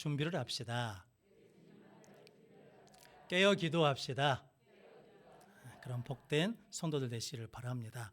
준비를 합시다. 깨어 기도합시다. 그런 복된 성도들 되시기를 바랍니다.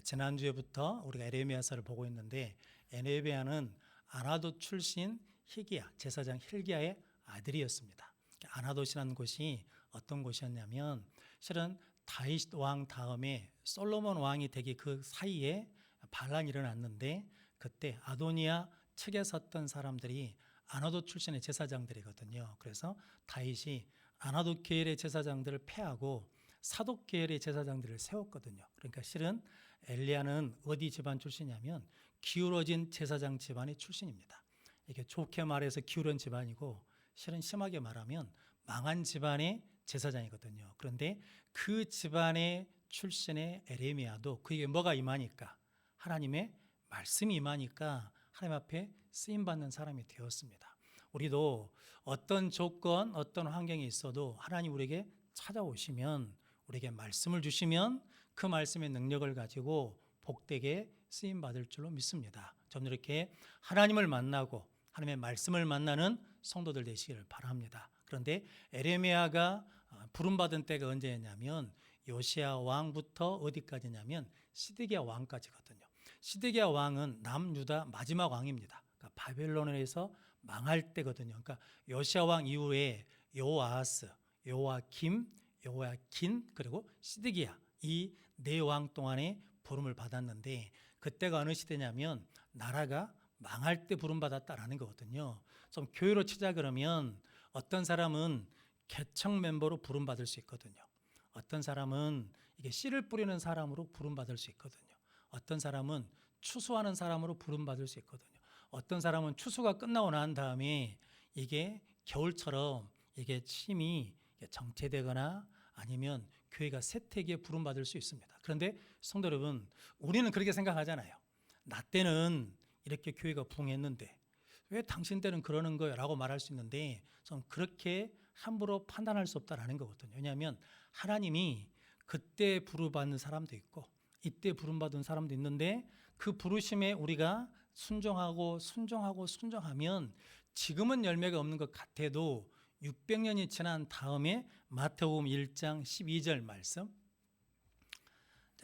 지난주에부터 우리가 에레미야서를 보고 있는데, 에레미야는 아나돗 출신 히기야, 제사장 힐기야의 아들이었습니다. 아나돗이라는 곳이 어떤 곳이었냐면, 실은 다윗 왕 다음에 솔로몬 왕이 되기 그 사이에 반란이 일어났는데, 그때 아도니아 측에 섰던 사람들이 아나돗 출신의 제사장들이거든요. 그래서 다윗이 아나돗 계열의 제사장들을 패하고 사독 계열의 제사장들을 세웠거든요. 그러니까 실은 엘리야는 어디 집안 출신이냐면 기울어진 제사장 집안의 출신입니다. 이게 좋게 말해서 기울은 집안이고, 실은 심하게 말하면 망한 집안의 제사장이거든요. 그런데 그 집안의 출신의 에레미야도 그에게 뭐가 임하니까, 하나님의 말씀이 임하니까 하나님 앞에 쓰임받는 사람이 되었습니다. 우리도 어떤 조건, 어떤 환경에 있어도 하나님 우리에게 찾아오시면, 우리에게 말씀을 주시면 그 말씀의 능력을 가지고 복되게 쓰임받을 줄로 믿습니다. 저는 이렇게 하나님을 만나고 하나님의 말씀을 만나는 성도들 되시기를 바랍니다. 그런데 에레미야가 부름받은 때가 언제였냐면 요시야 왕부터 어디까지냐면 시드기야 왕까지거든요. 시드기야 왕은 남유다 마지막 왕입니다. 그러니까 바벨론에서 망할 때거든요. 그러니까 요시야 왕 이후에 요아스, 요아김, 요야킨, 그리고 시드기야, 이 네 왕 동안에 부름을 받았는데, 그때가 어느 시대냐면 나라가 망할 때 부름받았다라는 거거든요. 좀 교회로 치자 그러면 어떤 사람은 개척 멤버로 부름받을 수 있거든요. 어떤 사람은 이게 씨를 뿌리는 사람으로 부름받을 수 있거든요. 어떤 사람은 추수하는 사람으로 부름받을 수 있거든요. 어떤 사람은 추수가 끝나고 난 다음에 이게 겨울처럼 이게 침이 정체되거나 아니면 교회가 세태기에 부름받을 수 있습니다. 그런데 성도 여러분, 우리는 그렇게 생각하잖아요. 나 때는 이렇게 교회가 부흥했는데 왜 당신 때는 그러는 거예요? 라고 말할 수 있는데, 좀 그렇게 함부로 판단할 수 없다라는 거거든요. 왜냐하면 하나님이 그때 부름받는 사람도 있고 이때 부름받은 사람도 있는데, 그 부르심에 우리가 순종하면 지금은 열매가 없는 것 같아도 600년이 지난 다음에 마태복음 1장 12절 말씀,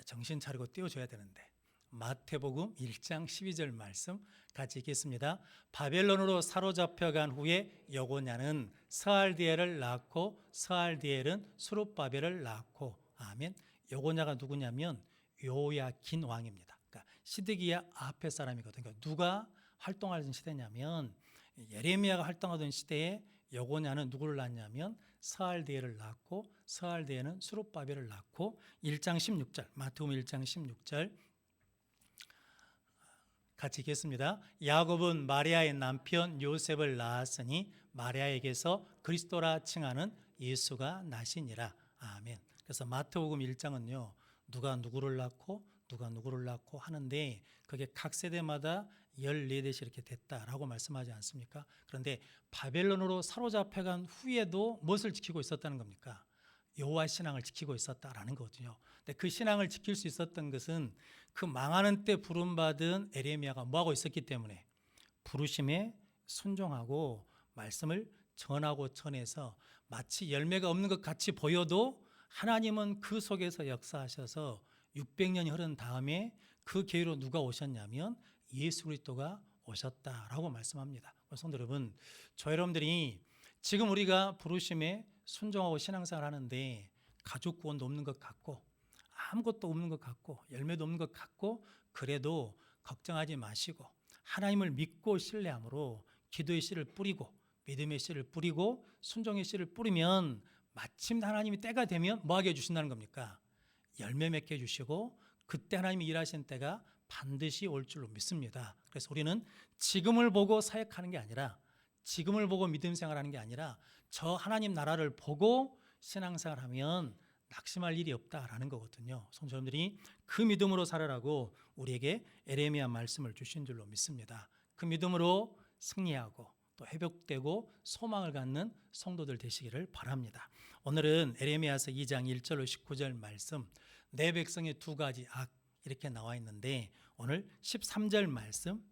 정신 차리고 띄워줘야 되는데, 마태복음 1장 12절 말씀 같이 읽겠습니다. 바벨론으로 사로잡혀간 후에 여고냐는 스알디엘을 낳고 스알디엘은 수룹바벨을 낳고. 아멘. 여고냐가 누구냐면 요야긴 왕입니다. 그러니까 시드기야 앞에 사람이거든요. 그러니까 누가 활동하던 시대냐면 예레미야가 활동하던 시대에 여고냐는 누구를 낳냐면 스알디엘을 낳고 스알디엘은 수룹바벨을 낳고. 1장 16절, 마태복음 1장 16절 같이 읽겠습니다. 야곱은 마리아의 남편 요셉을 낳았으니 마리아에게서 그리스도라 칭하는 예수가 나시니라. 아멘. 그래서 마태복음 1장은요 누가 누구를 낳고 하는데, 그게 각 세대마다 14대씩 이렇게 됐다라고 말씀하지 않습니까? 그런데 바벨론으로 사로잡혀간 후에도 무엇을 지키고 있었다는 겁니까? 여호와 신앙을 지키고 있었다라는 거거든요. 근데 그 신앙을 지킬 수 있었던 것은 그 망하는 때 부름받은 에레미야가 뭐하고 있었기 때문에, 부르심에 순종하고 말씀을 전하고 전해서 마치 열매가 없는 것 같이 보여도 하나님은 그 속에서 역사하셔서 600년이 흐른 다음에 그 계기로 누가 오셨냐면 예수 그리스도가 오셨다라고 말씀합니다. 성도 여러분, 저 여러분들이 지금 우리가 부르심에 순종하고 신앙생활 하는데 가족 구원도 없는 것 같고 아무것도 없는 것 같고 열매도 없는 것 같고, 그래도 걱정하지 마시고 하나님을 믿고 신뢰함으로 기도의 씨를 뿌리고 믿음의 씨를 뿌리고 순종의 씨를 뿌리면 마침 하나님이 때가 되면 뭐하게 해주신다는 겁니까? 열매 맺게 해주시고, 그때 하나님이 일하신 때가 반드시 올 줄로 믿습니다. 그래서 우리는 지금을 보고 사역하는 게 아니라, 지금을 보고 믿음 생활하는 게 아니라 저 하나님 나라를 보고 신앙생활하면 낙심할 일이 없다라는 거거든요. 성도님들이 그 믿음으로 살아라고 우리에게 에레미야 말씀을 주신 줄로 믿습니다. 그 믿음으로 승리하고 또 회복되고 소망을 갖는 성도들 되시기를 바랍니다. 오늘은 에레미야서 2장 1절로 19절 말씀, 내 백성의 두 가지 악, 이렇게 나와 있는데 오늘 13절 말씀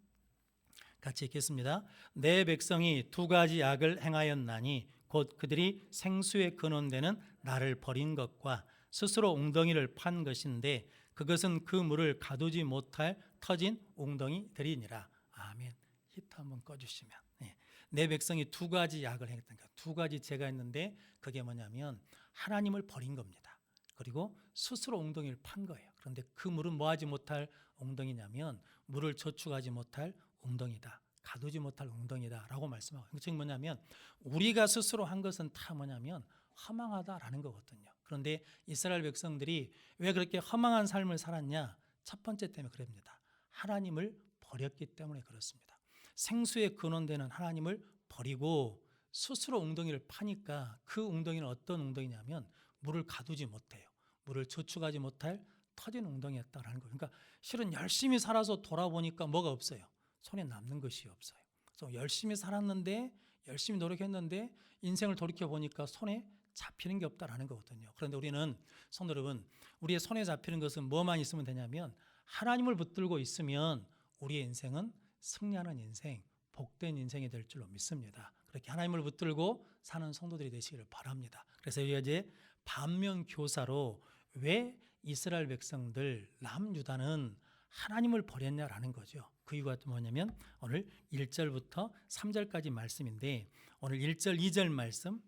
같이 읽겠습니다. 내 백성이 두 가지 악을 행하였나니 곧 그들이 생수에 근원되는 나를 버린 것과 스스로 웅덩이를 판 것인데 그것은 그 물을 가두지 못할 터진 웅덩이들이니라. 아멘. 히트 한번 꺼주시면. 네. 내 백성이 두 가지 악을 행했다니까. 두 가지 죄가 있는데 그게 뭐냐면 하나님을 버린 겁니다. 그리고 스스로 웅덩이를 판 거예요. 그런데 그 물은 뭐하지 못할 웅덩이냐면 물을 저축하지 못할 웅덩이다. 가두지 못할 웅덩이다 라고 말씀하고, 즉 뭐냐면 우리가 스스로 한 것은 다 뭐냐면 허망하다라는 거거든요. 그런데 이스라엘 백성들이 왜 그렇게 허망한 삶을 살았냐? 첫 번째 때문에 그럽니다. 하나님을 버렸기 때문에 그렇습니다. 생수의 근원되는 하나님을 버리고 스스로 웅덩이를 파니까 그 웅덩이는 어떤 웅덩이냐면 물을 가두지 못해요. 물을 저축하지 못할 터진 웅덩이였다라는 거예요. 그러니까 실은 열심히 살아서 돌아보니까 뭐가 없어요. 손에 남는 것이 없어요. 그래서 열심히 살았는데, 열심히 노력했는데 인생을 돌이켜 보니까 손에 잡히는 게 없다라는 거거든요. 그런데 우리는 성도 여러분, 우리의 손에 잡히는 것은 뭐만 있으면 되냐면 하나님을 붙들고 있으면 우리의 인생은 승리하는 인생, 복된 인생이 될 줄로 믿습니다. 그렇게 하나님을 붙들고 사는 성도들이 되시기를 바랍니다. 그래서 우리가 이제 반면교사로 왜 이스라엘 백성들 남유다는 하나님을 버렸냐라는 거죠. 그 이유가 뭐냐면 오늘 1절부터 3절까지 말씀인데, 오늘 1절, 2절 말씀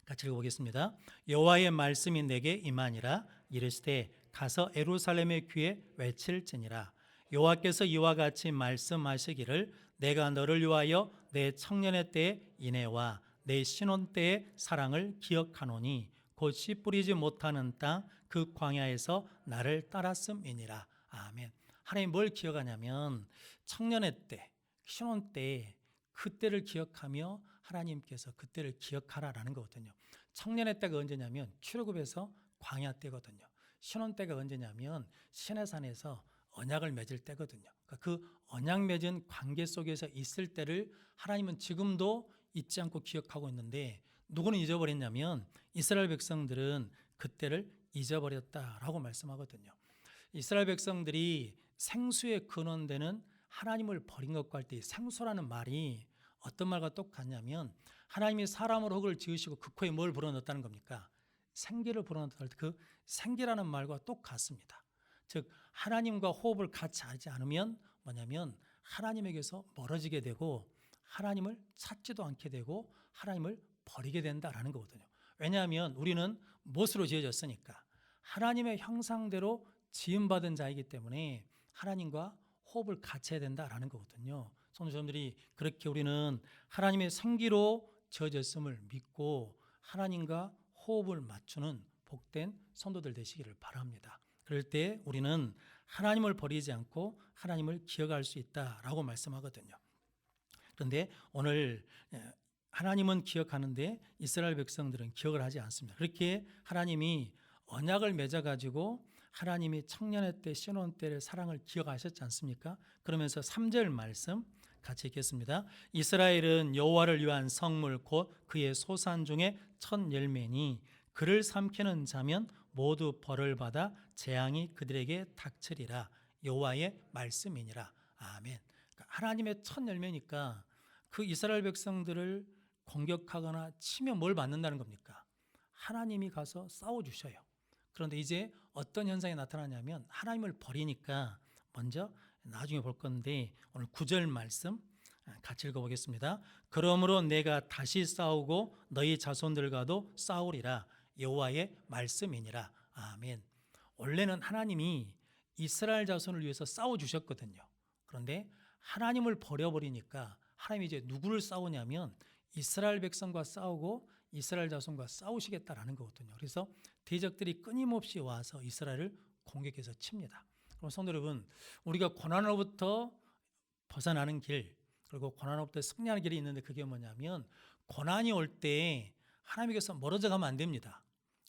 같이 읽어보겠습니다. 여호와의 말씀이 내게 임하니라. 이르시되 가서 에루살렘의 귀에 외칠지니라. 여호와께서 이와 같이 말씀하시기를 내가 너를 위하여 내 청년의 때의 인애와 내 신혼 때의 사랑을 기억하노니 곧 씨 뿌리지 못하는 땅 그 광야에서 나를 따랐음이니라. 아멘. 하나님 뭘 기억하냐면 청년의 때, 신혼 때, 그때를 기억하며 하나님께서 그때를 기억하라라는 거거든요. 청년의 때가 언제냐면 출애굽에서 광야 때거든요. 신혼 때가 언제냐면 시내산에서 언약을 맺을 때거든요. 그러니까 그 언약 맺은 관계 속에서 있을 때를 하나님은 지금도 잊지 않고 기억하고 있는데, 누구는 잊어버렸냐면 이스라엘 백성들은 그때를 잊어버렸다라고 말씀하거든요. 이스라엘 백성들이 생수에 근원되는 하나님을 버린 것과 할 때 생수라는 말이 어떤 말과 똑같냐면 하나님이 사람으로 흙을 지으시고 그 코에 뭘 불어넣었다는 겁니까? 생기를 불어넣었다 할 때 그 생기라는 말과 똑같습니다. 즉 하나님과 호흡을 같이 하지 않으면 뭐냐면 하나님에게서 멀어지게 되고 하나님을 찾지도 않게 되고 하나님을 버리게 된다라는 거거든요. 왜냐하면 우리는 무엇으로 지어졌으니까 하나님의 형상대로 지음받은 자이기 때문에 하나님과 호흡을 같이 해야 된다라는 거거든요. 성도님들이 그렇게 우리는 하나님의 생기로 지어졌음을 믿고 하나님과 호흡을 맞추는 복된 성도들 되시기를 바랍니다. 그럴 때 우리는 하나님을 버리지 않고 하나님을 기억할 수 있다라고 말씀하거든요. 그런데 오늘 하나님은 기억하는데 이스라엘 백성들은 기억을 하지 않습니다. 그렇게 하나님이 언약을 맺어가지고 하나님이 청년의 때 신혼 때의 사랑을 기억하셨지 않습니까? 그러면서 3절 말씀 같이 읽겠습니다. 이스라엘은 여호와를 위한 성물 곧 그의 소산 중에 첫 열매니 그를 삼키는 자면 모두 벌을 받아 재앙이 그들에게 닥치리라. 여호와의 말씀이니라. 아멘. 그러니까 하나님의 첫 열매니까 그 이스라엘 백성들을 공격하거나 치면 뭘 받는다는 겁니까? 하나님이 가서 싸워주셔요. 그런데 이제 어떤 현상이 나타나냐면 하나님을 버리니까 먼저 나중에 볼 건데 오늘 9절 말씀 같이 읽어보겠습니다. 그러므로 내가 다시 싸우고 너희 자손들과도 싸우리라. 여호와의 말씀이니라. 아멘. 원래는 하나님이 이스라엘 자손을 위해서 싸워주셨거든요. 그런데 하나님을 버려버리니까 하나님이 이제 누구를 싸우냐면 이스라엘 백성과 싸우고 이스라엘 자손과 싸우시겠다라는 거거든요. 그래서 대적들이 끊임없이 와서 이스라엘을 공격해서 칩니다. 그럼 성도 여러분, 우리가 고난으로부터 벗어나는 길, 그리고 고난으로부터 승리하는 길이 있는데 그게 뭐냐면 고난이 올 때 하나님께서 멀어져 가면 안 됩니다.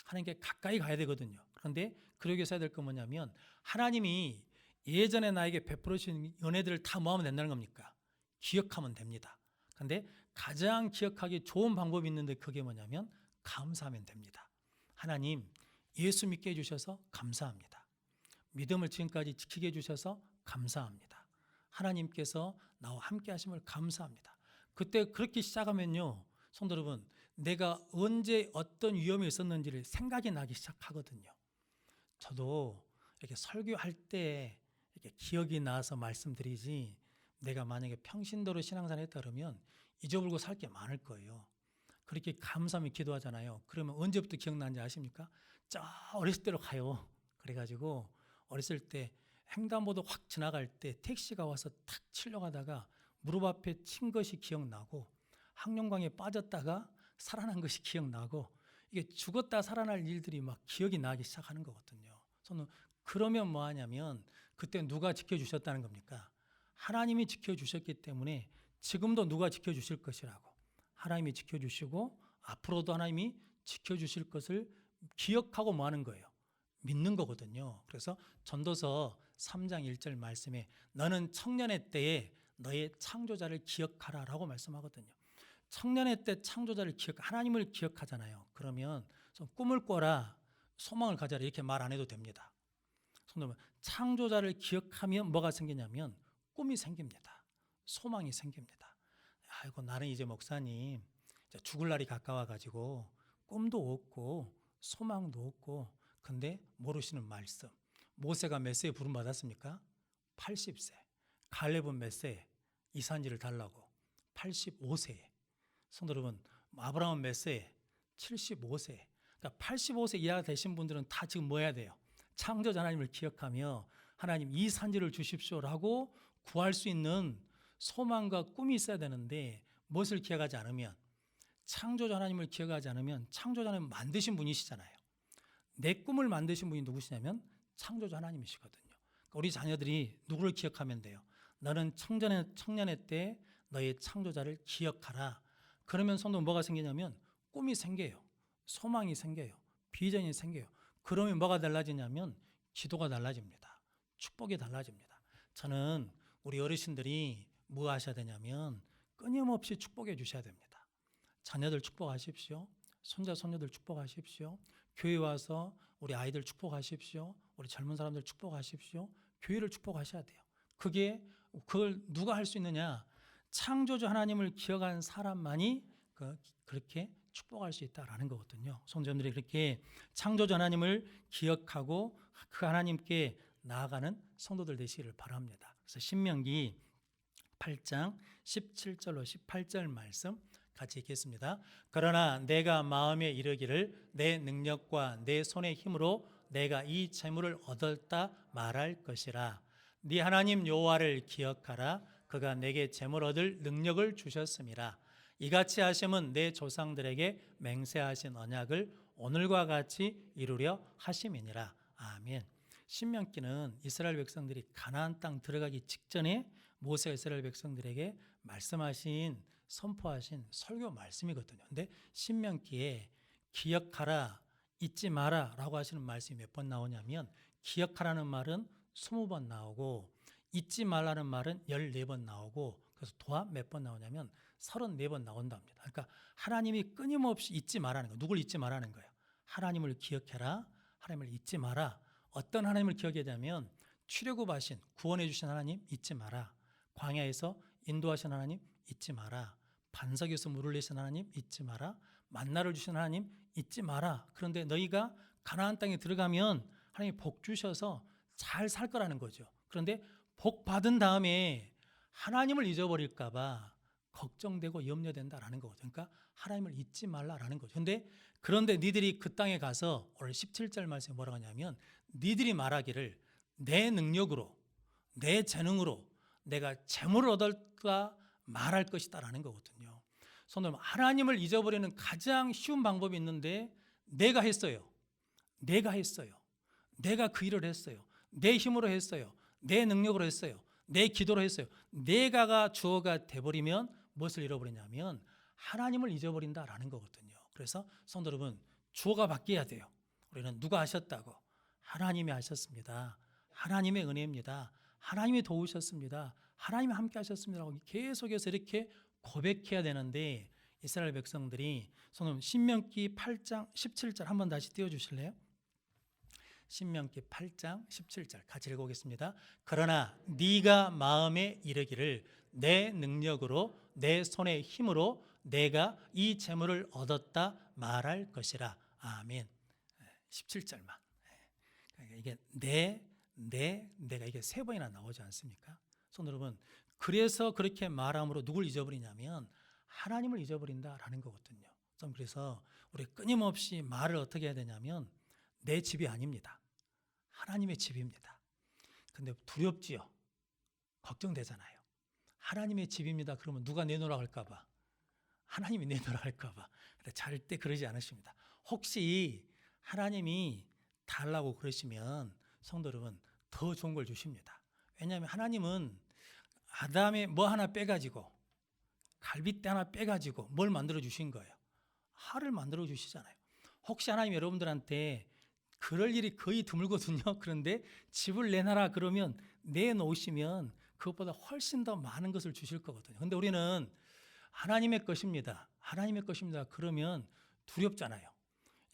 하나님께 가까이 가야 되거든요. 그런데 그러기 위해서 해야 될 건 뭐냐면 하나님이 예전에 나에게 베풀으신 은혜들을 다 모으면 된다는 겁니까? 기억하면 됩니다. 그런데 가장 기억하기 좋은 방법이 있는데 그게 뭐냐면 감사하면 됩니다. 하나님, 예수 믿게 해주셔서 감사합니다. 믿음을 지금까지 지키게 해주셔서 감사합니다. 하나님께서 나와 함께 하심을 감사합니다. 그때 그렇게 시작하면요, 성도 여러분, 내가 언제 어떤 위험이 있었는지를 생각이 나기 시작하거든요. 저도 이렇게 설교할 때 이렇게 기억이 나서 말씀드리지, 내가 만약에 평신도로 신앙생활 했다 그러면 잊어버리고 살 게 많을 거예요. 그렇게 감사하며 기도하잖아요. 그러면 언제부터 기억나는지 아십니까? 저 어렸을 때로 가요. 그래가지고 어렸을 때 횡단보도 확 지나갈 때 택시가 와서 탁 치려고 하다가 무릎 앞에 친 것이 기억나고, 항룡강에 빠졌다가 살아난 것이 기억나고, 이게 죽었다 살아날 일들이 막 기억이 나기 시작하는 거거든요. 저는 그러면 뭐 하냐면 그때 누가 지켜주셨다는 겁니까? 하나님이 지켜주셨기 때문에 지금도 누가 지켜주실 것이라고, 하나님이 지켜주시고 앞으로도 하나님이 지켜주실 것을 기억하고 뭐 하는 거예요? 믿는 거거든요. 그래서 전도서 3장 1절 말씀에 너는 청년의 때에 너의 창조자를 기억하라 라고 말씀하거든요. 청년의 때 창조자를 하나님을 기억하잖아요. 그러면 꿈을 꿔라, 소망을 가져라 이렇게 말 안 해도 됩니다. 창조자를 기억하면 뭐가 생기냐면 꿈이 생깁니다. 소망이 생깁니다. 아이고, 나는 이제 목사님 이제 죽을 날이 가까워 가지고 꿈도 없고 소망도 없고, 근데 모르시는 말씀. 모세가 몇 세에 부름 받았습니까? 80세. 갈렙은 몇 세에 이산지를 달라고? 85세에. 성도 여러분, 아브라함은 몇 세에? 75세에. 그러니까 85세 이하 되신 분들은 다 지금 뭐 해야 돼요? 창조자 하나님을 기억하며 하나님 이 산지를 주십시오라고 구할 수 있는 소망과 꿈이 있어야 되는데, 무엇을 기억하지 않으면, 창조자 하나님을 기억하지 않으면, 창조자 하나님 만드신 분이시잖아요. 내 꿈을 만드신 분이 누구시냐면 창조자 하나님이시거든요. 그러니까 우리 자녀들이 누구를 기억하면 돼요? 너는 청년의 때 너의 창조자를 기억하라. 그러면 성도 뭐가 생기냐면 꿈이 생겨요. 소망이 생겨요. 비전이 생겨요. 그러면 뭐가 달라지냐면 기도가 달라집니다. 축복이 달라집니다. 저는 우리 어르신들이 뭐 하셔야 되냐면 끊임없이 축복해 주셔야 됩니다. 자녀들 축복하십시오. 손자 손녀들 축복하십시오. 교회 와서 우리 아이들 축복하십시오. 우리 젊은 사람들 축복하십시오. 교회를 축복하셔야 돼요. 그걸 누가 할 수 있느냐? 창조주 하나님을 기억한 사람만이 그렇게 축복할 수 있다라는 거거든요. 성도님들이 그렇게 창조주 하나님을 기억하고 그 하나님께 나아가는 성도들 되시기를 바랍니다. 그래서 신명기 8장 17절로 18절 말씀 같이 읽겠습니다. 그러나 내가 마음에 이르기를 내 능력과 내 손의 힘으로 내가 이 재물을 얻었다 말할 것이라. 네 하나님 여호와를 기억하라. 그가 내게 재물 얻을 능력을 주셨음이라. 이같이 하심은 내 조상들에게 맹세하신 언약을 오늘과 같이 이루려 하심이니라. 아멘. 신명기는 이스라엘 백성들이 가나안 땅 들어가기 직전에 모세가 이스라엘 백성들에게 말씀하신, 선포하신 설교 말씀이거든요. 근데 신명기에 기억하라, 잊지 마라 라고 하시는 말씀이 몇 번 나오냐면, 기억하라는 말은 20번 나오고 잊지 말라는 말은 14번 나오고, 그래서 도합 몇 번 나오냐면 34번 나온답니다. 그러니까 하나님이 끊임없이 잊지 말라는 거예요. 누굴 잊지 말라는 거예요? 하나님을 기억해라. 하나님을 잊지 마라. 어떤 하나님을 기억해야 되냐면 출애굽하신, 구원해 주신 하나님 잊지 마라. 광야에서 인도하신 하나님 잊지 마라. 반석에서 물을 내신 하나님 잊지 마라. 만나를 주신 하나님 잊지 마라. 그런데 너희가 가나안 땅에 들어가면 하나님이 복 주셔서 잘 살 거라는 거죠. 그런데 복 받은 다음에 하나님을 잊어버릴까 봐 걱정되고 염려된다라는 거거든요. 그러니까 하나님을 잊지 말라라는 거죠. 그런데 니들이 그 땅에 가서 오늘 17절 말씀에 뭐라고 하냐면 니들이 말하기를 내 능력으로, 내 재능으로 내가 재물을 얻을까 말할 것이다라는 거거든요. 손으로 하나님을 잊어버리는 가장 쉬운 방법이 있는데 내가 했어요. 내가 그 일을 했어요. 내 힘으로 했어요. 내 능력으로 했어요. 내 기도로 했어요. 내가가 주어가 돼버리면 무엇을 잃어버리냐면 하나님을 잊어버린다라는 거거든요. 그래서 성도 여러분, 주어가 바뀌어야 돼요. 우리는 누가 하셨다고? 하나님이 하셨습니다. 하나님의 은혜입니다. 하나님이 도우셨습니다. 하나님이 함께 하셨습니다. 계속해서 이렇게 고백해야 되는데 이스라엘 백성들이, 성도 신명기 8장 17절 한번 다시 띄워주실래요? 신명기 8장 17절 같이 읽어보겠습니다. 그러나 네가 마음에 이르기를 내 능력으로 내 손의 힘으로 내가 이 재물을 얻었다 말할 것이라. 아멘. 17절만. 그러니까 이게 내가 이게 세 번이나 나오지 않습니까? 성도 여러분, 그래서 그렇게 말함으로 누굴 잊어버리냐면 하나님을 잊어버린다라는 거거든요. 그래서 우리 끊임없이 말을 어떻게 해야 되냐면 내 집이 아닙니다. 하나님의 집입니다. 근데 두렵지요. 걱정되잖아요. 하나님의 집입니다. 그러면 누가 내놓으라 할까 봐. 하나님이 내놓으라 할까 봐. 근데 절대 그러지 않으십니다. 혹시 하나님이 달라고 그러시면 성도 여러분 더 좋은 걸 주십니다. 왜냐하면 하나님은 아담의 뭐 하나 빼가지고 갈빗대 하나 빼가지고 뭘 만들어 주신 거예요. 알을 만들어 주시잖아요. 혹시 하나님 여러분들한테 그럴 일이 거의 드물거든요. 그런데 집을 내놔라 그러면 내놓으시면 그것보다 훨씬 더 많은 것을 주실 거거든요. 근데 우리는 하나님의 것입니다. 하나님의 것입니다. 그러면 두렵잖아요.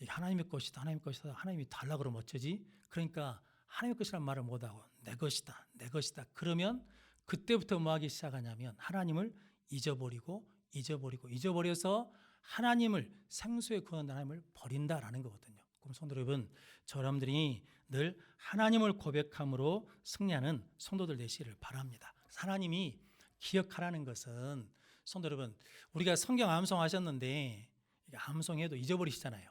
하나님의 것이다. 하나님의 것이다. 하나님이 달라 그러면 어쩌지? 그러니까 하나님의 것이라는 말을 못하고 내 것이다. 내 것이다. 그러면 그때부터 뭐 하기 시작하냐면 하나님을 잊어버려서 하나님을 생수의 구원한 하나님을 버린다라는 거거든요. 그럼 성도 여러분, 여러분들이 늘 하나님을 고백함으로 승리하는 성도들 되시기를 바랍니다. 하나님이 기억하라는 것은 성도 여러분, 우리가 성경 암송하셨는데 암송해도 잊어버리시잖아요.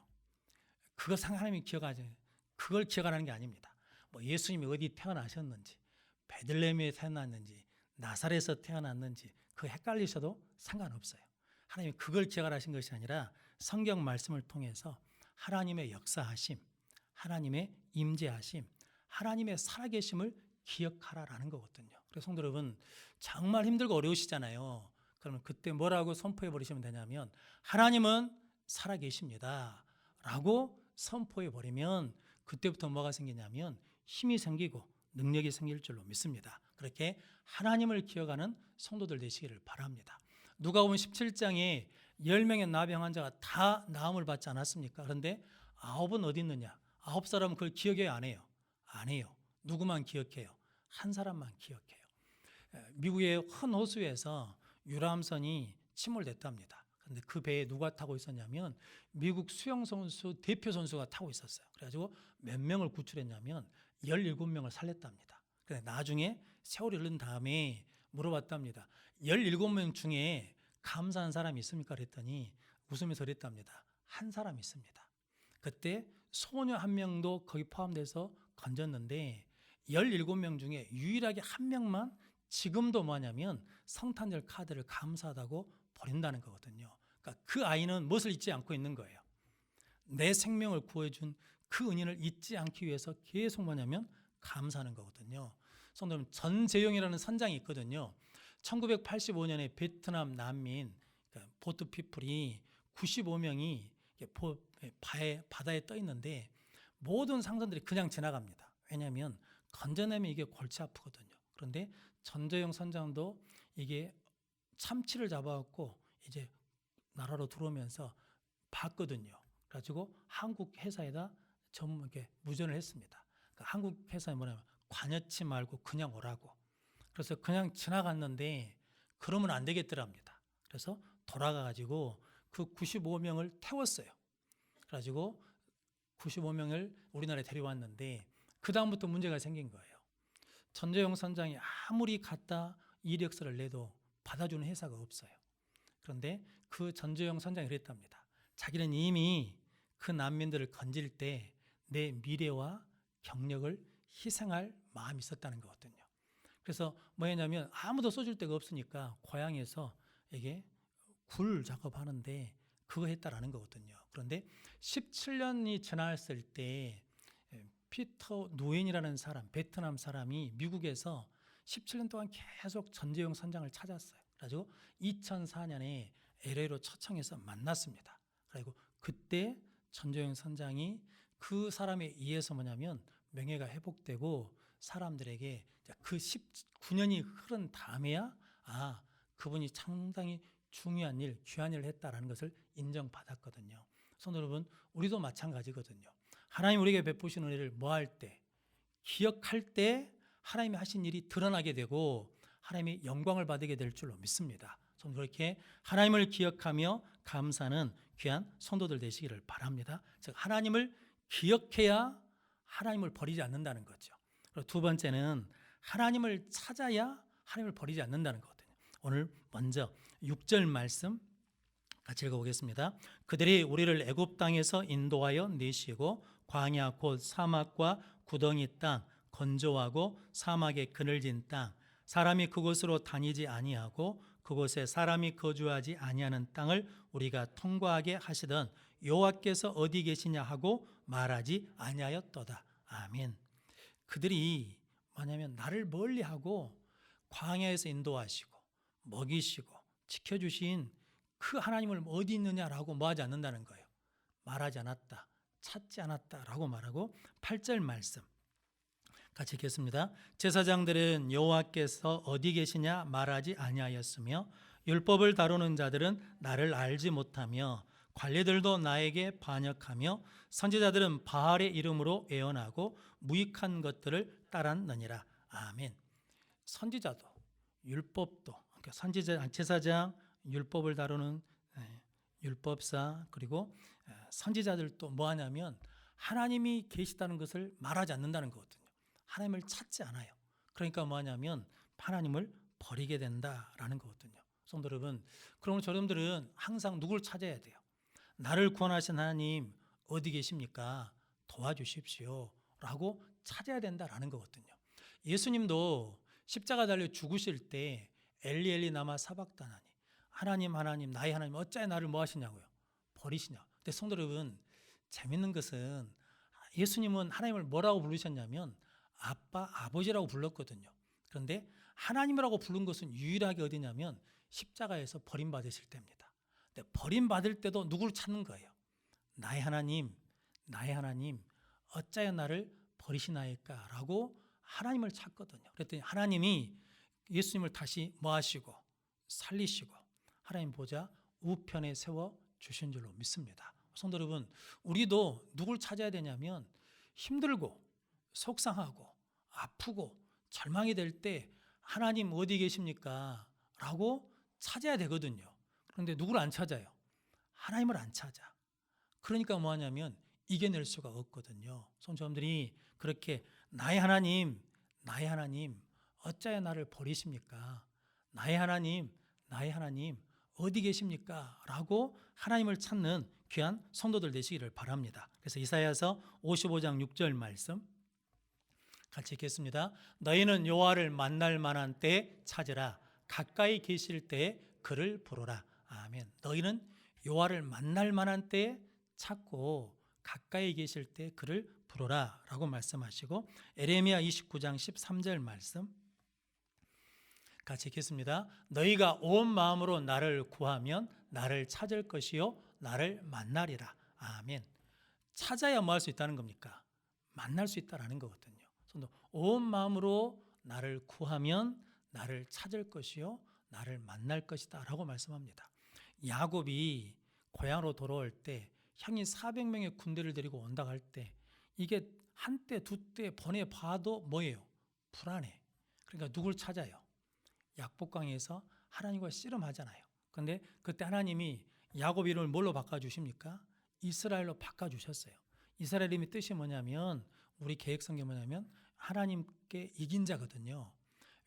그거 하나님이 기억하지, 그걸 기억하라는 게 아닙니다. 뭐 예수님이 어디 태어나셨는지, 베들레헴에 태어났는지, 나사렛에서 태어났는지 그거 헷갈리셔도 상관없어요. 하나님이 그걸 기억하신 것이 아니라 성경 말씀을 통해서 하나님의 역사하심, 하나님의 임재하심, 하나님의 살아계심을 기억하라라는 거거든요. 그래서 성도 여러분, 정말 힘들고 어려우시잖아요. 그러면 그때 뭐라고 선포해 버리시면 되냐면 하나님은 살아계십니다 라고 선포해 버리면 그때부터 뭐가 생기냐면 힘이 생기고 능력이 생길 줄로 믿습니다. 그렇게 하나님을 기억하는 성도들 되시기를 바랍니다. 누가복음 17장에 10명의 나병 환자가 다 나음을 받지 않았습니까? 그런데 9은 어디 있느냐? 9사람은 그걸 기억해요, 안 해요? 안 해요. 누구만 기억해요? 한 사람만 기억해요. 미국의 큰 호수에서 유람선이 침몰됐답니다. 그런데 그 배에 누가 타고 있었냐면 미국 수영선수 대표 선수가 타고 있었어요. 그래가지고 몇 명을 구출했냐면 17명을 살렸답니다. 그런데 나중에 세월이 흐른 다음에 물어봤답니다. 17명 중에 감사한 사람이 있습니까? 그랬더니 웃으면서 그랬답니다. 한 사람이 있습니다. 그때 소녀 한 명도 거기 포함돼서 건졌는데 17명 중에 유일하게 한 명만 지금도 뭐냐면 성탄절 카드를 감사하다고 버린다는 거거든요. 그러니까 그 아이는 무엇을 잊지 않고 있는 거예요. 내 생명을 구해준 그 은인을 잊지 않기 위해서 계속 뭐냐면 감사하는 거거든요. 성도 여러분, 전재용이라는 선장이 있거든요. 1985년에 베트남 난민 보트 피플이 95명이 바다에 떠 있는데 모든 상선들이 그냥 지나갑니다. 왜냐하면 건져내면 이게 골치 아프거든요. 그런데 전재용 선장도 이게 참치를 잡아갖고 이제 나라로 들어오면서 봤거든요. 그래가지고 한국 회사에다 전부 이렇게 무전을 했습니다. 그러니까 한국 회사에 뭐냐면 관여치 말고 그냥 오라고. 그래서 그냥 지나갔는데 그러면 안 되겠더랍니다. 그래서 돌아가가지고 그 95명을 태웠어요. 그래가지고 95명을 우리나라에 데려왔는데 그 다음부터 문제가 생긴 거예요. 전재용 선장이 아무리 갖다 이력서를 내도 받아주는 회사가 없어요. 그런데 그 전재용 선장이 그랬답니다. 자기는 이미 그 난민들을 건질 때 내 미래와 경력을 희생할 마음이 있었다는 거거든요. 그래서 뭐냐면 아무도 써줄 데가 없으니까 고향에서 이게 굴 작업하는데 그거 했다라는 거거든요. 그런데 17년이 지났을 때 피터 누엔이라는 사람, 베트남 사람이 미국에서 17년 동안 계속 전재용 선장을 찾았어요. 그래가지고 2004년에 LA로 초청해서 만났습니다. 그리고 그때 전재용 선장이 그 사람에 의해서 뭐냐면 명예가 회복되고 사람들에게 그 19년이 흐른 다음에야 그분이 상당히 중요한 일, 귀한 일을 했다라는 것을 인정받았거든요. 성도 여러분, 우리도 마찬가지거든요. 하나님 우리에게 베푸신 은혜를 뭐할 때, 기억할 때 하나님이 하신 일이 드러나게 되고 하나님의 영광을 받게 될 줄로 믿습니다. 그렇게 하나님을 기억하며 감사하는 귀한 성도들 되시기를 바랍니다. 즉 하나님을 기억해야 하나님을 버리지 않는다는 거죠. 그리고 두 번째는 하나님을 찾아야 하나님을 버리지 않는다는 거거든요. 오늘 먼저 6절 말씀 같이 읽어보겠습니다. 그들이 우리를 애굽 땅에서 인도하여 내시고 광야 곧 사막과 구덩이 땅, 건조하고 사막에 그늘진 땅, 사람이 그곳으로 다니지 아니하고 그곳에 사람이 거주하지 아니하는 땅을 우리가 통과하게 하시던 여호와께서 어디 계시냐 하고 말하지 아니하였도다. 아멘. 그들이 뭐냐면 나를 멀리하고 광야에서 인도하시고 먹이시고 지켜주신 그 하나님을 어디 있느냐라고 뭐하지 않는다는 거예요. 말하지 않았다, 찾지 않았다라고 말하고 8절 말씀 같이 읽겠습니다. 제사장들은 여호와께서 어디 계시냐 말하지 아니하였으며 율법을 다루는 자들은 나를 알지 못하며 관리들도 나에게 반역하며 선지자들은 바알의 이름으로 애언하고 무익한 것들을 따랐느니라. 아멘. 선지자도 율법도 그러니까 선지자, 제사장, 율법을 다루는 율법사 그리고 선지자들도 뭐하냐면 하나님이 계시다는 것을 말하지 않는다는 거거든요. 하나님을 찾지 않아요. 그러니까 뭐하냐면 하나님을 버리게 된다라는 거거든요. 성도 여러분, 그러면 여러분들은 항상 누굴 찾아야 돼요? 나를 구원하신 하나님 어디 계십니까? 도와주십시오 라고 찾아야 된다라는 거거든요. 예수님도 십자가 달려 죽으실 때 엘리 엘리 나마 사박다나니 하나님 하나님 나의 하나님 어찌하여 나를 뭐 하시냐고요? 버리시냐. 근데 성도 여러분, 재밌는 것은 예수님은 하나님을 뭐라고 부르셨냐면 아빠 아버지라고 불렀거든요. 그런데 하나님이라고 부른 것은 유일하게 어디냐면 십자가에서 버림받으실 때입니다. 근데 버림받을 때도 누구를 찾는 거예요? 나의 하나님 어찌하여 나를 버리시나이까 라고 하나님을 찾거든요. 그랬더니 하나님이 예수님을 다시 뭐 하시고 살리시고 하나님 보좌 우편에 세워 주신 줄로 믿습니다. 성도 여러분, 우리도 누굴 찾아야 되냐면 힘들고 속상하고 아프고 절망이 될 때 하나님 어디 계십니까? 라고 찾아야 되거든요. 그런데 누구를 안 찾아요? 하나님을 안 찾아. 그러니까 뭐 하냐면 이겨낼 수가 없거든요. 성도님들이 그렇게 나의 하나님 어찌하여 나를 버리십니까? 나의 하나님 어디 계십니까? 라고 하나님을 찾는 귀한 성도들 되시기를 바랍니다. 그래서 이사야서 55장 6절 말씀 같이 읽겠습니다. 너희는 여호와를 만날 만한 때에 찾으라. 가까이 계실 때에 그를 부르라. 아멘. 너희는 여호와를 만날 만한 때에 찾고 가까이 계실 때 그를 부르라 라고 말씀하시고 에레미야 29장 13절 말씀 같이 읽겠습니다. 너희가 온 마음으로 나를 구하면 나를 찾을 것이요 나를 만나리라. 아멘. 찾아야 뭐 할 수 있다는 겁니까? 만날 수 있다라는 거거든요. 온 마음으로 나를 구하면 나를 찾을 것이요 나를 만날 것이다 라고 말씀합니다. 야곱이 고향으로 돌아올 때 형이 400명의 군대를 데리고 온다고 할 때 이게 한때 두때 번에 봐도 뭐예요? 불안해. 그러니까 누굴 찾아요? 약복강에서 하나님과 씨름하잖아요. 그런데 그때 하나님이 야곱 이름을 뭘로 바꿔주십니까? 이스라엘로 바꿔주셨어요. 이스라엘 이름의 뜻이 뭐냐면 우리 개혁성경 뭐냐면 하나님께 이긴 자거든요.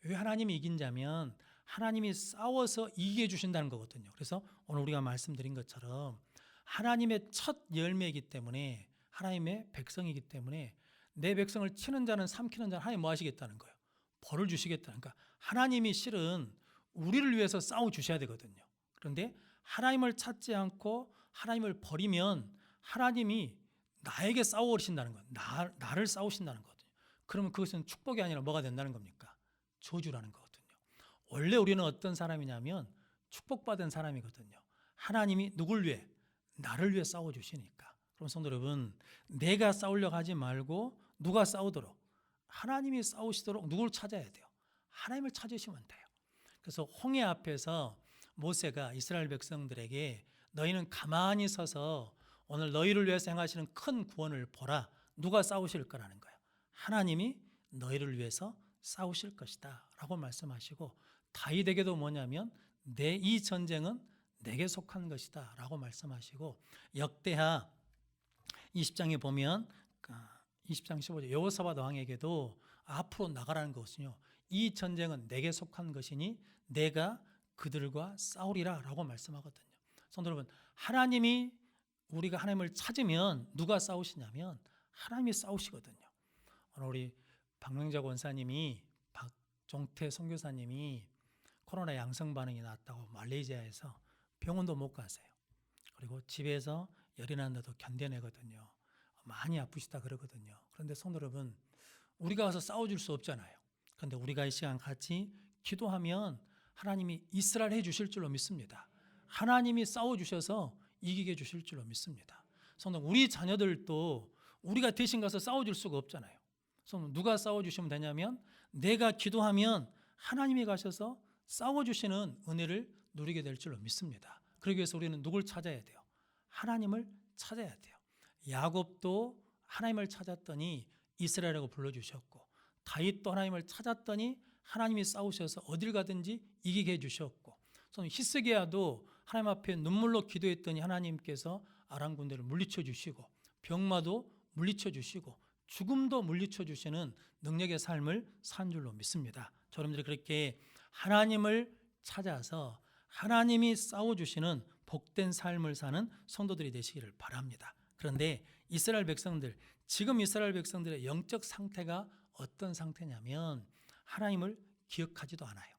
왜 하나님이 이긴 자면 하나님이 싸워서 이기게 해주신다는 거거든요. 그래서 오늘 우리가 말씀드린 것처럼 하나님의 첫 열매이기 때문에 하나님의 백성이기 때문에 내 백성을 치는 자는 삼키는 자는 하나님 뭐 하시겠다는 거예요? 벌을 주시겠다는 그러니까 하나님이 실은 우리를 위해서 싸워 주셔야 되거든요. 그런데 하나님을 찾지 않고 하나님을 버리면 하나님이 나에게 싸워 오신다는 거예요. 나를 싸우신다는 거거든요. 그러면 그것은 축복이 아니라 뭐가 된다는 겁니까? 저주라는 거거든요. 원래 우리는 어떤 사람이냐면 축복받은 사람이거든요. 하나님이 누굴 위해? 나를 위해 싸워주시니까. 그럼 성도 여러분, 내가 싸우려고 하지 말고 누가 싸우도록? 하나님이 싸우시도록 누굴 찾아야 돼요? 하나님을 찾으시면 돼요. 그래서 홍해 앞에서 모세가 이스라엘 백성들에게 너희는 가만히 서서 오늘 너희를 위해서 행하시는 큰 구원을 보라 누가 싸우실 거라는 거예요. 하나님이 너희를 위해서 싸우실 것이다 라고 말씀하시고, 다윗에게도 뭐냐면 이 전쟁은 내게 속한 것이다 라고 말씀하시고, 역대하 20장에 보면 20장 15절 여호사밧 왕에게도 앞으로 나가라는 것은요, 이 전쟁은 내게 속한 것이니 내가 그들과 싸우리라 라고 말씀하거든요. 성도 여러분, 우리가 하나님을 찾으면 누가 싸우시냐면 하나님이 싸우시거든요. 오늘 우리 박명자 권사님이, 박종태 선교사님이 코로나 양성 반응이 났다고 말레이시아에서 병원도 못 가세요. 그리고 집에서 열이 났는데도 견뎌내거든요. 많이 아프시다 그러거든요. 그런데 성도 여러분, 우리가 가서 싸워줄 수 없잖아요. 그런데 우리가 이 시간 같이 기도하면 하나님이 이스라엘 해주실 줄로 믿습니다. 하나님이 싸워주셔서 이기게 해주실 줄로 믿습니다. 성도, 우리 자녀들도 우리가 대신 가서 싸워줄 수가 없잖아요. 성도, 누가 싸워주시면 되냐면 내가 기도하면 하나님이 가셔서 싸워주시는 은혜를 누리게 될 줄로 믿습니다. 그러기 위해서 우리는 누굴 찾아야 돼요? 하나님을 찾아야 돼요. 야곱도 하나님을 찾았더니 이스라엘이라고 불러주셨고, 다윗도 하나님을 찾았더니 하나님이 싸우셔서 어딜 가든지 이기게 해주셨고, 히스기야도 하나님 앞에 눈물로 기도했더니 하나님께서 아람 군대를 물리쳐 주시고, 병마도 물리쳐 주시고, 죽음도 물리쳐 주시는 능력의 삶을 산 줄로 믿습니다. 여러분들이 그렇게 하나님을 찾아서 하나님이 싸워주시는 복된 삶을 사는 성도들이 되시기를 바랍니다. 그런데 이스라엘 백성들, 지금 이스라엘 백성들의 영적 상태가 어떤 상태냐면 하나님을 기억하지도 않아요.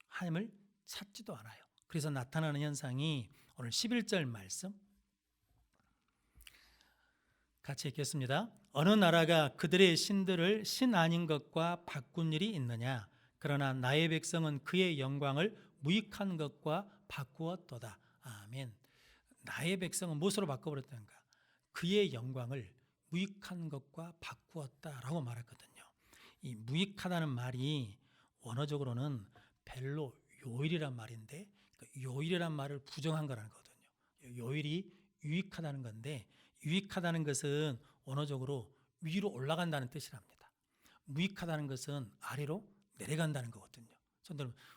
하나님을 찾지도 않아요. 그래서 나타나는 현상이 오늘 11절 말씀 같이 읽겠습니다. 어느 나라가 그들의 신들을 신 아닌 것과 바꾼 일이 있느냐? 그러나 나의 백성은 그의 영광을 무익한 것과 바꾸었도다. 아멘. 나의 백성은 무엇으로 바꿔버렸던가? 그의 영광을 무익한 것과 바꾸었다라고 말했거든요. 이 무익하다는 말이 원어적으로는 벨로 요일이란 말인데, 요일이란 말을 부정한 거라는 거거든요. 요일이 유익하다는 건데, 유익하다는 것은 원어적으로 위로 올라간다는 뜻이랍니다. 무익하다는 것은 아래로 내려간다는 거거든요.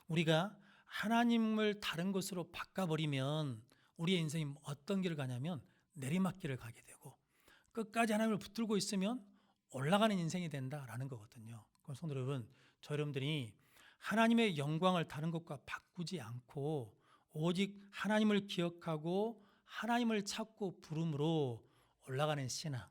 우리가 하나님을 다른 것으로 바꿔버리면 우리의 인생이 어떤 길을 가냐면 내리막길을 가게 되고, 끝까지 하나님을 붙들고 있으면 올라가는 인생이 된다라는 거거든요. 그럼 성도 여러분, 여러분들이 하나님의 영광을 다른 것과 바꾸지 않고 오직 하나님을 기억하고 하나님을 찾고 부름으로 올라가는 신앙,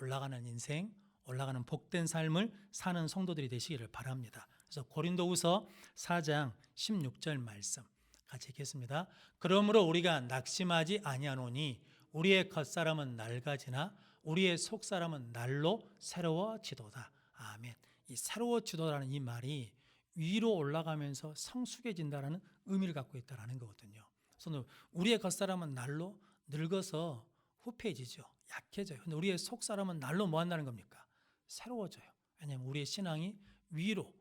올라가는 인생, 올라가는 복된 삶을 사는 성도들이 되시기를 바랍니다. 그래서 고린도후서 4장 16절 말씀 같이 읽겠습니다. 그러므로 우리가 낙심하지 아니하노니 우리의 겉사람은 낡아지나 우리의 속사람은 날로 새로워지도다. 아멘. 이 새로워지도라는 이 말이 위로 올라가면서 성숙해진다라는 의미를 갖고 있다라는 거거든요. 그래서 우리의 겉사람은 날로 늙어서 후패해지죠. 약해져요. 근데 우리의 속사람은 날로 뭐 한다는 겁니까? 새로워져요. 왜냐하면 우리의 신앙이 위로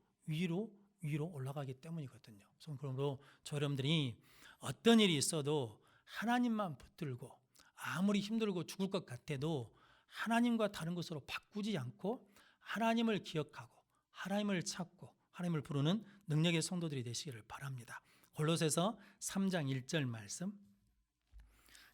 올라가기 때문이거든요. 그러므로 여러분들이 어떤 일이 있어도 하나님만 붙들고 아무리 힘들고 죽을 것 같아도 하나님과 다른 것으로 바꾸지 않고 하나님을 기억하고 하나님을 찾고 하나님을 부르는 능력의 성도들이 되시기를 바랍니다. 골로새서 3장 1절 말씀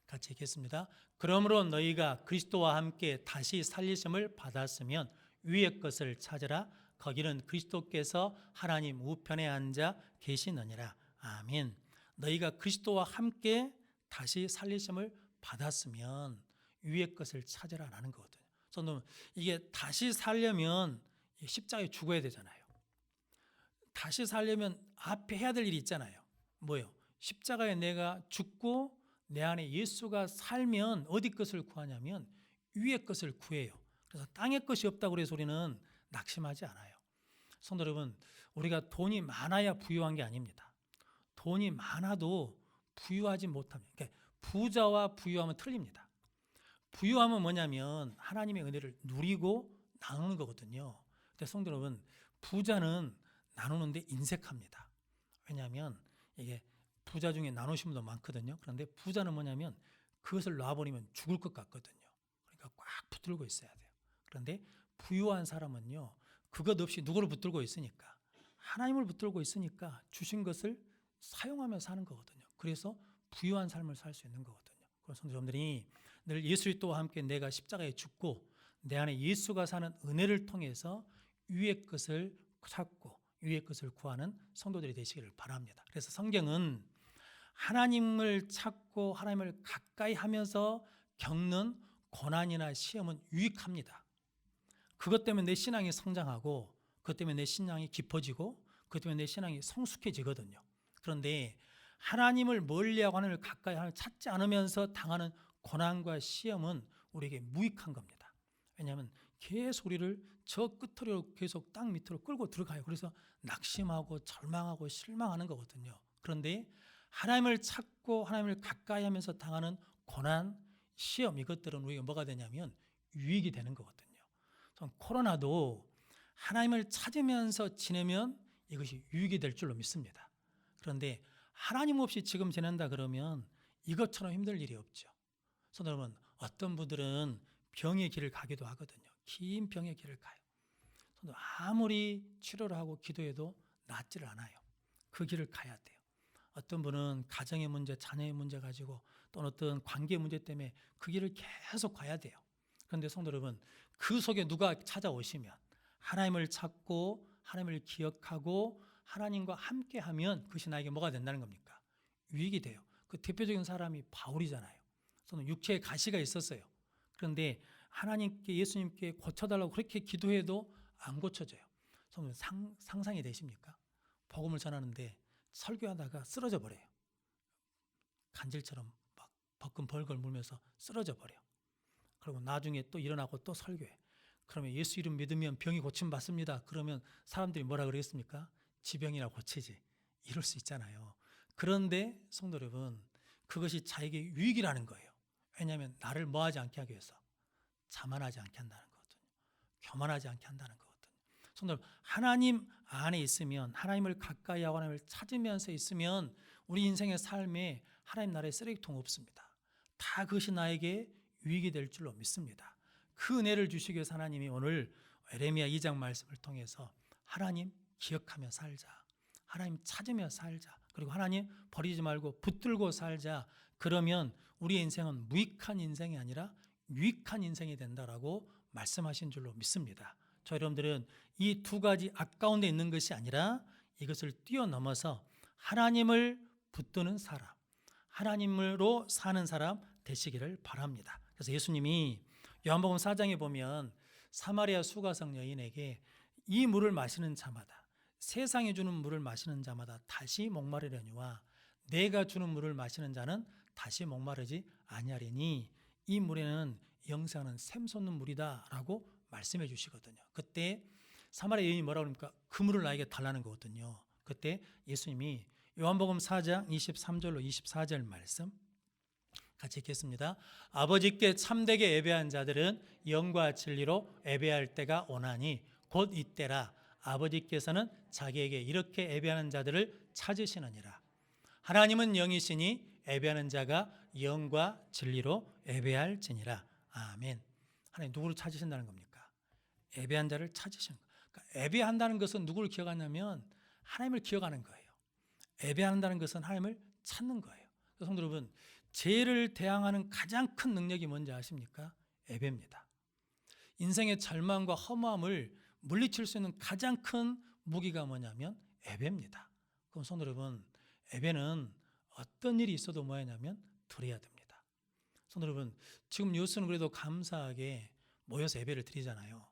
같이 읽겠습니다. 그러므로 너희가 그리스도와 함께 다시 살리심을 받았으면 위의 것을 찾으라. 거기는 그리스도께서 하나님 우편에 앉아 계시느니라. 아멘. 너희가 그리스도와 함께 다시 살리심을 받았으면 위의 것을 찾으라라는 거거든요. 그래서 이게 다시 살려면 십자가에 죽어야 되잖아요. 다시 살려면 앞에 해야 될 일이 있잖아요. 뭐요? 십자가에 내가 죽고 내 안에 예수가 살면 어디 것을 구하냐면 위의 것을 구해요. 그래서 땅의 것이 없다고 해서 우리는 낙심하지 않아요. 성도 여러분, 우리가 돈이 많아야 부유한 게 아닙니다. 돈이 많아도 부유하지 못합니다. 그러니까 부자와 부유함은 틀립니다. 부유함은 뭐냐면 하나님의 은혜를 누리고 나누는 거거든요. 근데 성도 여러분, 부자는 나누는데 인색합니다. 왜냐하면 이게 부자 중에 나누신 분도 많거든요. 그런데 부자는 뭐냐면 그것을 놔버리면 죽을 것 같거든요. 그러니까 꽉 붙들고 있어야 돼요. 그런데 부유한 사람은요, 그것 없이 누구를 붙들고 있으니까, 하나님을 붙들고 있으니까 주신 것을 사용하며 사는 거거든요. 그래서 부유한 삶을 살 수 있는 거거든요. 그래서 여러분들이 늘 예수 그리스도와 함께 내가 십자가에 죽고 내 안에 예수가 사는 은혜를 통해서 위의 것을 찾고 위의 것을 구하는 성도들이 되시기를 바랍니다. 그래서 성경은 하나님을 찾고 하나님을 가까이 하면서 겪는 고난이나 시험은 유익합니다. 그것 때문에 내 신앙이 성장하고 그것 때문에 내 신앙이 깊어지고 그것 때문에 내 신앙이 성숙해지거든요. 그런데 하나님을 멀리하고 하나님을 가까이 하나님을 찾지 않으면서 당하는 고난과 시험은 우리에게 무익한 겁니다. 왜냐하면 계속 우리를 저 끝으로 계속 땅 밑으로 끌고 들어가요. 그래서 낙심하고 절망하고 실망하는 거거든요. 그런데 하나님을 찾고 하나님을 가까이 하면서 당하는 고난, 시험 이것들은 우리가 뭐가 되냐면 유익이 되는 거거든요. 코로나도 하나님을 찾으면서 지내면 이것이 유익이 될 줄로 믿습니다. 그런데 하나님 없이 지금 지낸다 그러면 이것처럼 힘들 일이 없죠. 그래서 여러분, 어떤 분들은 병의 길을 가기도 하거든요. 긴 병의 길을 가요. 아무리 치료를 하고 기도해도 낫지를 않아요. 그 길을 가야 돼요. 어떤 분은 가정의 문제, 자녀의 문제 가지고 또는 어떤 관계 문제 때문에 그 길을 계속 가야 돼요. 그런데 성도 여러분, 그 속에 누가 찾아오시면 하나님을 찾고 하나님을 기억하고 하나님과 함께하면 그것이 나에게 뭐가 된다는 겁니까? 유익이 돼요. 그 대표적인 사람이 바울이잖아요. 저는 육체에 가시가 있었어요. 그런데 하나님께 예수님께 고쳐달라고 그렇게 기도해도 안 고쳐져요. 상상이 되십니까? 복음을 전하는데 설교하다가 쓰러져 버려요. 간질처럼 막 벌걸 물면서 쓰러져 버려. 그리고 나중에 또 일어나고 또 설교해. 그러면 예수 이름 믿으면 병이 고침 받습니다. 그러면 사람들이 뭐라 그러겠습니까? 지병이나 고치지. 이럴 수 있잖아요. 그런데 성도 여러분, 그것이 자에게 유익이라는 거예요. 왜냐하면 나를 뭐하지 않게 하기 위해서 자만하지 않게 한다는 거거든요. 교만하지 않게 한다는 거거든요. 성도 여러분, 하나님 안에 있으면 하나님을 가까이 하고 하나님을 찾으면서 있으면 우리 인생의 삶에 하나님 나라의 쓰레기통 없습니다. 다 그것이 나에게 유익이 될 줄로 믿습니다. 그 은혜를 주시기 위해서 하나님이 오늘 에레미야 2장 말씀을 통해서 하나님 기억하며 살자. 하나님 찾으며 살자. 그리고 하나님 버리지 말고 붙들고 살자. 그러면 우리의 인생은 무익한 인생이 아니라 유익한 인생이 된다라고 말씀하신 줄로 믿습니다. 저 여러분들은 이 두 가지 아까운 데 있는 것이 아니라 이것을 뛰어넘어서 하나님을 붙드는 사람, 하나님으로 사는 사람 되시기를 바랍니다. 그래서 예수님이 요한복음 4장에 보면 사마리아 수가성 여인에게 이 물을 마시는 자마다, 세상이 주는 물을 마시는 자마다 다시 목마르려니와 내가 주는 물을 마시는 자는 다시 목마르지 아니하리니 이 물에는 영생하는 샘솟는 물이다라고 말씀해 주시거든요. 그때 사마리아 여인이 뭐라고 합니까? 그 물을 나에게 달라는 거거든요. 그때 예수님이 요한복음 4장 23절로 24절 말씀 같이 읽겠습니다. 아버지께 참되게 예배한 자들은 영과 진리로 예배할 때가 오나니 곧 이때라. 아버지께서는 자기에게 이렇게 예배하는 자들을 찾으시느니라. 하나님은 영이시니 예배하는 자가 영과 진리로 예배할지니라. 아멘. 하나님 누구를 찾으신다는 겁니까? 예배한 자를 찾으시는 거예요. 그러니까 예배한다는 것은 누구를 기억하냐면 하나님을 기억하는 거예요. 예배한다는 것은 하나님을 찾는 거예요. 성도 여러분, 죄를 대항하는 가장 큰 능력이 뭔지 아십니까? 예배입니다. 인생의 절망과 허무함을 물리칠 수 있는 가장 큰 무기가 뭐냐면 예배입니다. 그럼 성도 여러분, 예배는 어떤 일이 있어도 뭐냐면 드려야 됩니다. 성도 여러분, 지금 뉴스는 그래도 감사하게 모여서 예배를 드리잖아요.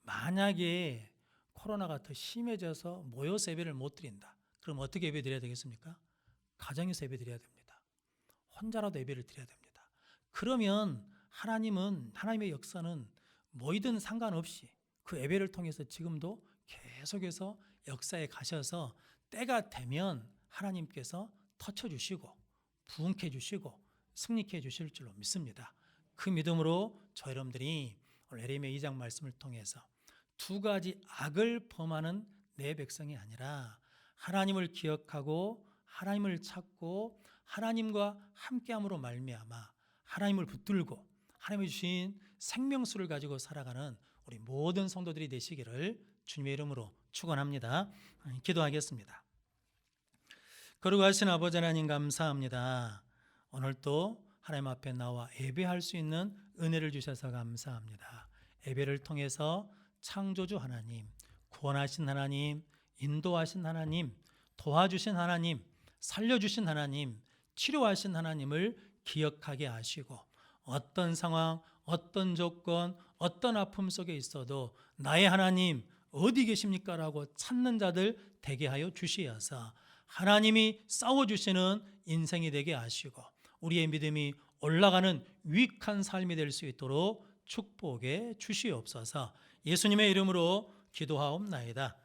만약에 코로나가 더 심해져서 모여서 예배를 못 드린다. 그럼 어떻게 예배 드려야 되겠습니까? 가정에서 예배 드려야 됩니다. 혼자라도 예배를 드려야 됩니다. 그러면 하나님의 역사는 뭐이든 상관없이 그 예배를 통해서 지금도 계속해서 역사에 가셔서 때가 되면 하나님께서 터쳐주시고 부흥케 해주시고 승리케 해주실 줄로 믿습니다. 그 믿음으로 저 여러분들이 오늘 에레미야 2장 말씀을 통해서 두 가지 악을 범하는 내 백성이 아니라 하나님을 기억하고 하나님을 찾고 하나님과 함께함으로 말미암아 하나님을 붙들고 하나님이 주신 생명수를 가지고 살아가는 우리 모든 성도들이 되시기를 주님의 이름으로 축원합니다. 기도하겠습니다. 거룩하신 아버지 하나님 감사합니다. 오늘 또 하나님 앞에 나와 예배할 수 있는 은혜를 주셔서 감사합니다. 예배를 통해서 창조주 하나님, 구원하신 하나님, 인도하신 하나님, 도와주신 하나님, 살려주신 하나님, 치료하신 하나님을 기억하게 하시고 어떤 상황, 어떤 조건, 어떤 아픔 속에 있어도 나의 하나님 어디 계십니까? 라고 찾는 자들 되게 하여 주시어서 하나님이 싸워주시는 인생이 되게 하시고 우리의 믿음이 올라가는 유익한 삶이 될 수 있도록 축복해 주시옵소서. 예수님의 이름으로 기도하옵나이다.